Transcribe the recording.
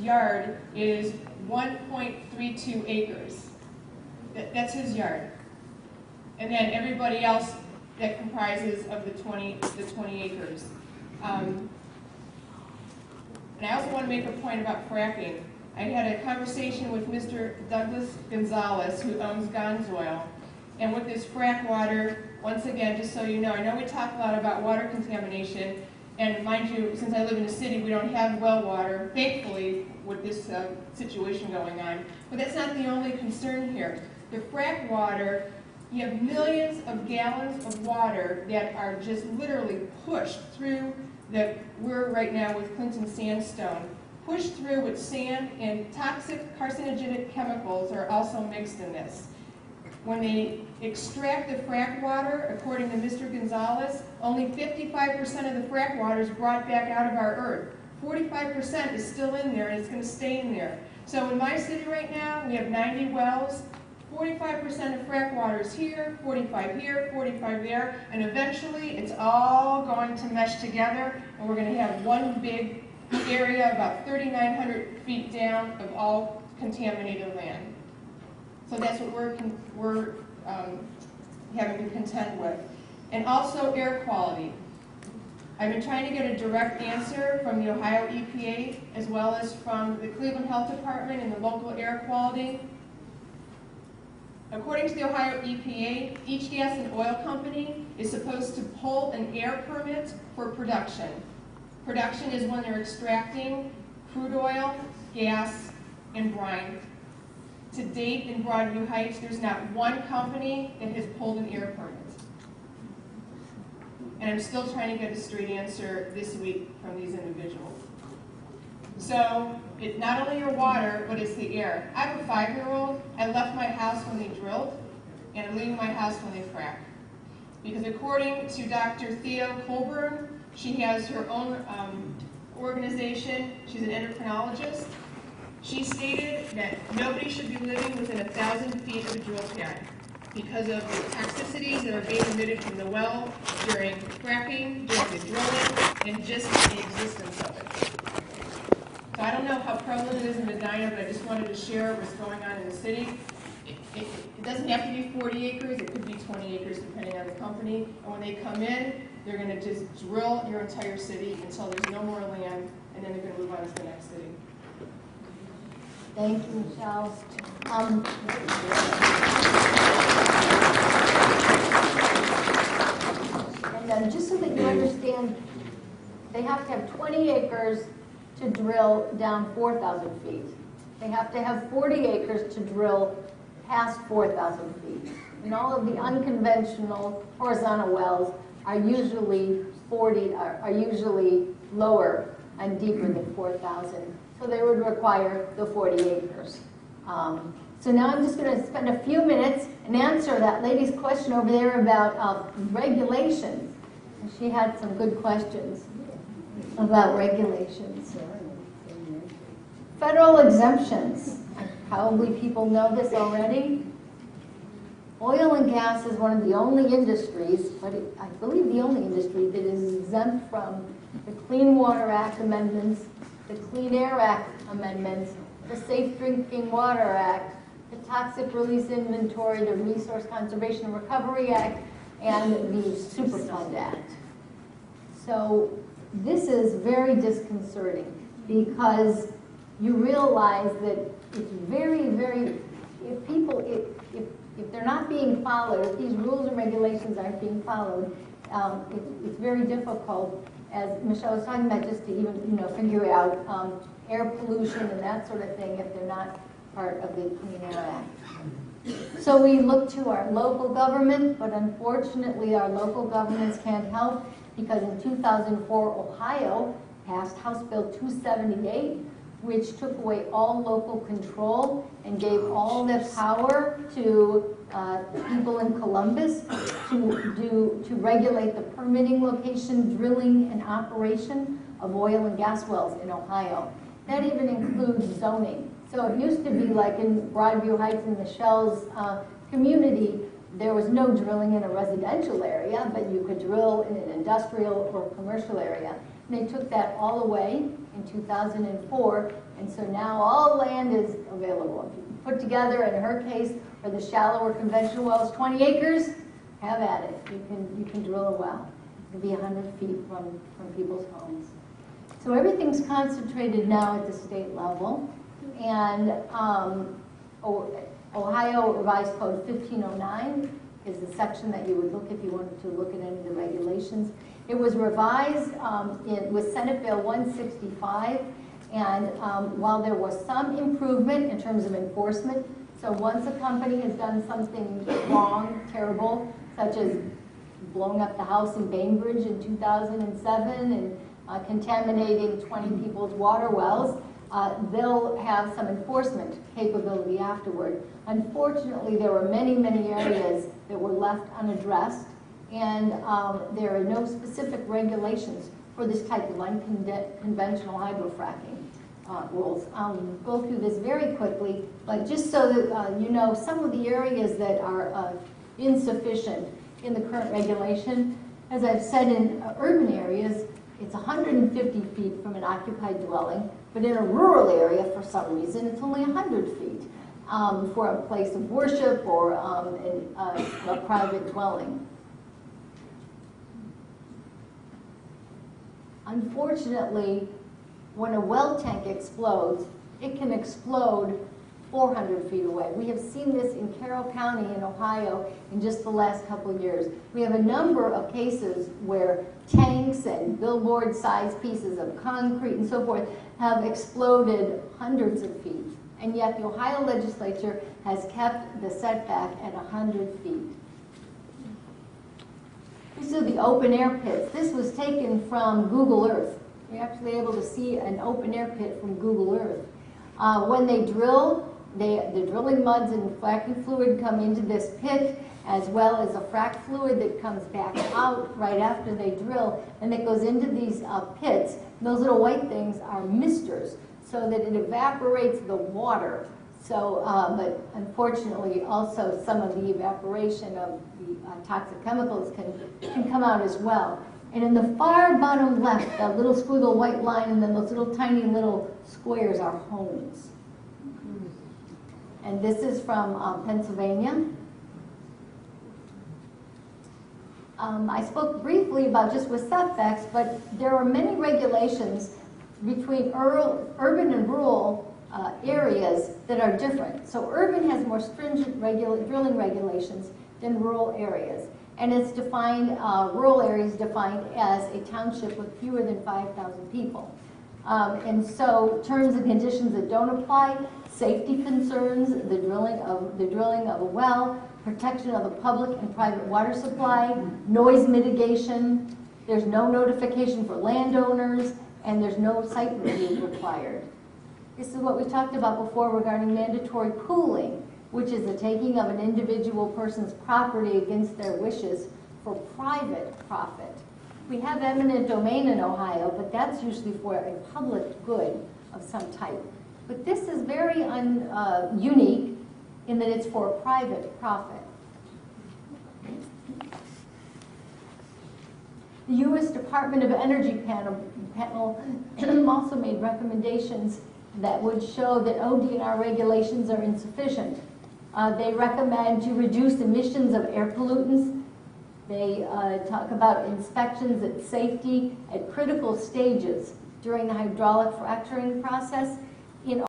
yard is 1.32 acres. That's his yard. And then everybody else that comprises of the 20 acres. And I also want to make a point about fracking. I had a conversation with Mr. Douglas Gonzalez, who owns Gonzoil. And with this frack water, once again, just so you know, I know we talk a lot about water contamination, and mind you, since I live in a city, we don't have well water, thankfully, with this situation going on. But that's not the only concern here. The frack water, you have millions of gallons of water that are just literally pushed through we're right now with Clinton sandstone, pushed through with sand, and toxic carcinogenic chemicals are also mixed in this. When they extract the frack water, according to Mr. Gonzalez, only 55% of the frack water is brought back out of our earth. 45% is still in there, and it's going to stay in there. So in my city right now, we have 90 wells. 45% of frack water is here, 45 here, 45 there, and eventually it's all going to mesh together, and we're going to have one big area about 3,900 feet down of all contaminated land. So that's what we're having to contend with. And also air quality. I've been trying to get a direct answer from the Ohio EPA as well as from the Cleveland Health Department and the local air quality. According to the Ohio EPA, each gas and oil company is supposed to pull an air permit for production. Production is when they're extracting crude oil, gas, and brine. To date, in Broadview Heights, there's not one company that has pulled an air permit. And I'm still trying to get a straight answer this week from these individuals. So, it's not only your water, but it's the air. I have a 5-year-old. I left my house when they drilled, and I'm leaving my house when they frack. Because according to Dr. Thea Colburn, she has her own organization. She's an endocrinologist. She stated that nobody should be living within 1,000 feet of a drill pad because of the toxicities that are being emitted from the well during fracking, during the drilling, and just the existence of it. So I don't know how prevalent it is in Medina, but I just wanted to share what's going on in the city. It doesn't have to be 40 acres, it could be 20 acres depending on the company. And when they come in, they're going to just drill your entire city until there's no more land, and then they're going to move on to the next city. Thank you, Michelle. And just so that you understand, they have to have 20 acres to drill down 4,000 feet. They have to have 40 acres to drill past 4,000 feet. And all of the unconventional horizontal wells are usually lower and deeper than 4,000. So they would require the 40 acres. So now I'm just going to spend a few minutes and answer that lady's question over there about regulations. And she had some good questions about regulations. Federal exemptions. Probably people know this already. Oil and gas is one of the only industries, but I believe the only industry that is exempt from the Clean Water Act amendments, the Clean Air Act amendments, the Safe Drinking Water Act, the Toxic Release Inventory, the Resource Conservation and Recovery Act, and the Superfund Act. So this is very disconcerting because you realize that it's very, very, if they're not being followed, if these rules and regulations aren't being followed, it's very difficult, as Michelle was talking about, just to even figure out air pollution and that sort of thing if they're not part of the Clean Air Act. So we look to our local government, but unfortunately our local governments can't help because in 2004 Ohio passed House Bill 278, which took away all local control and gave all the power to people in Columbus to regulate the permitting, location, drilling, and operation of oil and gas wells in Ohio. That even includes zoning. So it used to be like in Broadview Heights in Michelle's community, there was no drilling in a residential area, but you could drill in an industrial or commercial area. And they took that all away in 2004, and so now all land is available. If you put together, in her case, for the shallower conventional wells, 20 acres, have at it. You can drill a well. It can be 100 feet from people's homes. So everything's concentrated now at the state level, and Ohio Revised Code 1509 is the section that you would look if you wanted to look at any of the regulations. It was revised with Senate Bill 165, and while there was some improvement in terms of enforcement, so once a company has done something wrong, terrible, such as blowing up the house in Bainbridge in 2007 and contaminating 20 people's water wells, they'll have some enforcement capability afterward. Unfortunately, there were many, many areas that were left unaddressed, and there are no specific regulations for this type of unconventional hydrofracking rules. I'll go through this very quickly, but just so that you know some of the areas that are insufficient in the current regulation. As I've said, in urban areas, it's 150 feet from an occupied dwelling, but in a rural area, for some reason, it's only 100 feet for a place of worship or a private dwelling. Unfortunately, when a well tank explodes, it can explode 400 feet away. We have seen this in Carroll County in Ohio in just the last couple of years. We have a number of cases where tanks and billboard-sized pieces of concrete and so forth have exploded hundreds of feet. And yet the Ohio legislature has kept the setback at 100 feet. These are the open air pits. This was taken from Google Earth. You're actually able to see an open air pit from Google Earth. When they drill, the drilling muds and fracking fluid come into this pit, as well as a frac fluid that comes back out right after they drill, and it goes into these pits. And those little white things are misters, so that it evaporates the water. So, but unfortunately, also some of the evaporation of the toxic chemicals can come out as well. And in the far bottom left, that little squiggle white line, and then those little tiny little squares are homes. And this is from Pennsylvania. I spoke briefly about just with setbacks, but there are many regulations between urban and rural areas that are different. So urban has more stringent drilling regulations than rural areas. And it's defined, rural areas defined as a township with fewer than 5,000 people. And so terms and conditions that don't apply, safety concerns, the drilling of a well, protection of the public and private water supply, noise mitigation, there's no notification for landowners, and there's no site review required. This is what we talked about before regarding mandatory pooling, which is the taking of an individual person's property against their wishes for private profit. We have eminent domain in Ohio, but that's usually for a public good of some type. But this is very unique in that it's for private profit. The U.S. Department of Energy panel also made recommendations that would show that OD&R regulations are insufficient. They recommend to reduce emissions of air pollutants. They talk about inspections at safety at critical stages during the hydraulic fracturing process. In